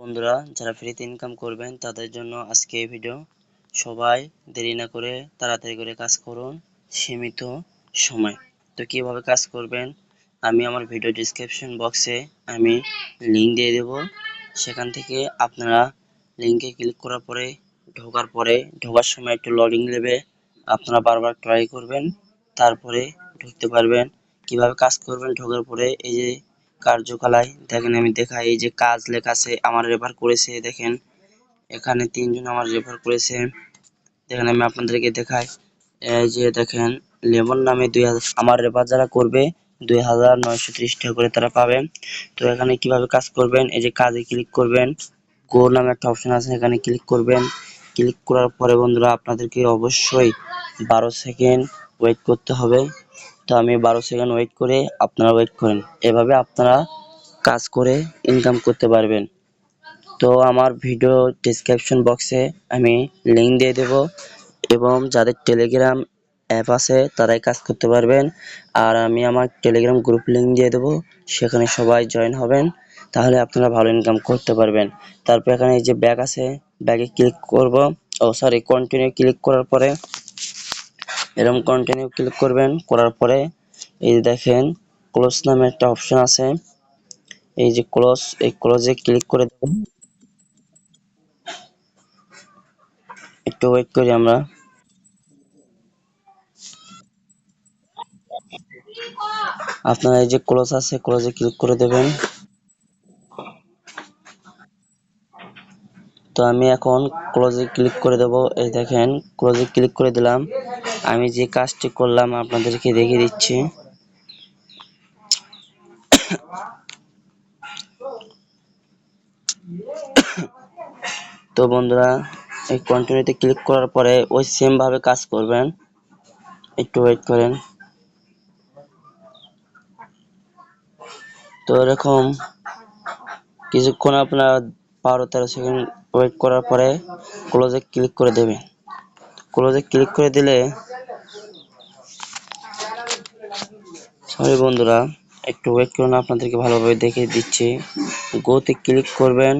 বন্ধুরা, যারা ফ্রিতে ইনকাম করবেন তাদের জন্য আজকে এই ভিডিও। সবাই দেরি না করে তাড়াতাড়ি করে কাজ করুন সীমিত সময়। তো কিভাবে কাজ করবেন আমি আমার ভিডিও ডেসক্রিপশন বক্সে আমি লিংক দিয়ে দেব। সেখান থেকে আপনারা লিংকে ক্লিক করার পরে ঢোকার সময় একটু লোডিং নেবে, আপনারা বারবার ট্রাই করবেন, তারপরে ঢুকতে পারবেন। কিভাবে কাজ করবেন ঢোকার পরে এই যে কার্যকলায় দেখেন, আমি দেখাই। এই যে কাজ লেখা আছে, আমার রেফার করেছে, দেখেন এখানে 3 জন আমার রেফার করেছে। দেখেন আমি আপনাদেরকে দেখাই। এই যে দেখেন লেমন নামে 2000 আমার রেফার যারা করবে 2930 টাকা করে তারা পাবে। তো এখানে কিভাবে কাজ করবেন, এই যে কাজে ক্লিক করবেন, গো নামে একটা অপশন আছে, এখানে ক্লিক করবেন। ক্লিক করার পরে বন্ধুরা আপনাদেরকে অবশ্যই 12 সেকেন্ড ওয়েট করতে হবে। তো আমি 12 সেকেন্ড ওয়েট করে আপনারা ওয়েট করেন। এভাবে আপনারা কাজ করে ইনকাম করতে পারবেন। তো আমার ভিডিও ডেসক্রিপশন বক্সে আমি লিংক দিয়ে দেব, এবং যাদের টেলিগ্রাম অ্যাপ আছে তারাই কাজ করতে পারবেন। আর আমি আমার টেলিগ্রাম গ্রুপ লিংক দিয়ে দেবো, সেখানে সবাই জয়েন হবেন, তাহলে আপনারা ভালো ইনকাম করতে পারবেন। তারপর এখানে এই যে ব্যাক আছে, ব্যাকে ক্লিক করব, কন্টিনিউ ক্লিক করার পরে এরকম কন্টিনিউ ক্লিক করবেন। করার পরে এই যে দেখেন ক্লোজ নামে একটা অপশন আছে, এই যে ক্লোজ, এই ক্লোজে ক্লিক করে দেব। একটু ওয়েট করি আমরা। আপনারা এই যে ক্লোজ আছে, ক্লোজে ক্লিক করে দেবেন। তো আমি এখন ক্লোজে ক্লিক করে দেব। এই দেখেন ক্লোজে ক্লিক করে দিলাম। আমি যে কাজটি করলাম আপনাদেরকে দেখিয়ে দিচ্ছি। তো বন্ধুরা, এই কন্টিনিউতে ক্লিক করার পরে ওই সেম ভাবে কাজ করবেন। একটু ওয়েট করেন। তো এরকম কিছুক্ষণ আপনার 12-13 সেকেন্ড ওয়েট করার পরে ক্লোজে ক্লিক করে দেবেন। ক্লোজে ক্লিক করে দিলে, সরি বন্ধুরা একটু ওয়েট করুন, আপনাদেরকে ভালোভাবে দেখিয়ে দিচ্ছি। গোতে ক্লিক করবেন,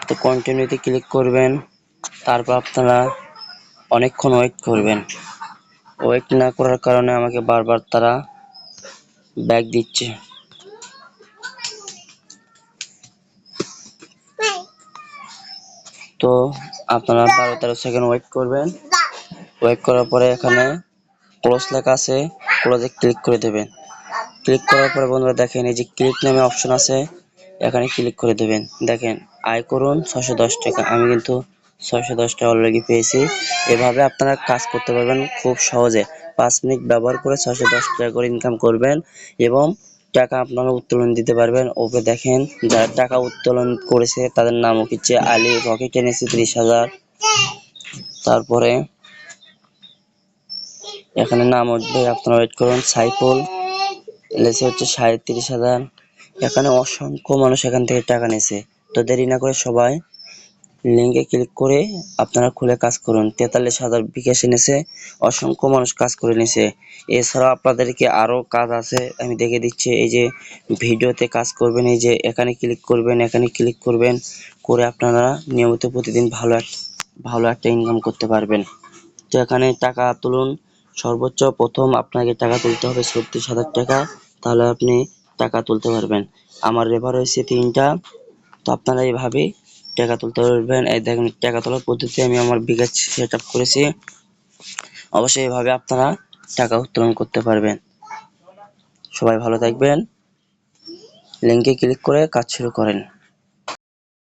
তো কন্টিনিউতে ক্লিক করবেন, তারপর আপনারা অনেকক্ষণ ওয়েট করবেন। ওয়েট না করার কারণে আমাকে বারবার তারা ব্যাক দিচ্ছে। তো আপনারা 12-13 সেকেন্ড ওয়েট করবেন। ওয়েট করার পরে এখানে ক্লোজ লেখা আছে, ক্লোজে ক্লিক করে দেবেন। ক্লিক করার পরে বন্ধুরা দেখেন এই যে ক্লিক নামে অপশন আছে, এখানে ক্লিক করে দেবেন। দেখেন আয় করুন 610 টাকা, আমি কিন্তু 610 টাকা অলরেডি পেয়েছি। এভাবে আপনারা কাজ করতে পারবেন খুব সহজে। 5 মিনিট ব্যবহার করে 610 টাকা করে ইনকাম করবেন, এবং টাকা আপনারা উত্তোলন দিতে পারবেন। ওপরে দেখেন যারা টাকা উত্তোলন করেছে তাদের নাম হচ্ছে আলী, রকি টেনেছে 30,000। তারপরে এখানে নাম উঠবে, আপনারা ওয়েট করুন। সাইফুল লেছে হচ্ছে 37,000। এখানে অসংখ্য মানুষ এখান থেকে টাকা নিয়েছে। তো দেরি না করে সবাই লিঙ্কে ক্লিক করে আপনারা খুলে কাজ করুন। 43,000 বিকাশ এনেছে, অসংখ্য মানুষ কাজ করে নিয়েছে। এছাড়াও আপনাদেরকে আরো কাজ আছে, আমি দেখে দিচ্ছি। এই যে ভিডিওতে কাজ করবেন, এই যে এখানে ক্লিক করবেন, এখানে ক্লিক করবেন, করে আপনারা নিয়মিত প্রতিদিন ভালো একটা ইনকাম করতে পারবেন। তো এখানে টাকা তুলুন। সর্বোচ্চ প্রথম আপনাকে টাকা তুলতে হবে 36,000 টাকা, তাহলে আপনি টাকা তুলতে পারবেন। আমার রেফার হয়েছে 3টা। তো আপনারা এইভাবে টাকা তুলতে পারবেন। এই দেখেন টাকা তোলার পদ্ধতি আমি আমার বিকাশ সেট আপ করেছি। অবশ্যই এইভাবে আপনারা টাকা উত্তোলন করতে পারবেন। সবাই ভালো থাকবেন, লিঙ্কে ক্লিক করে কাজ শুরু করেন।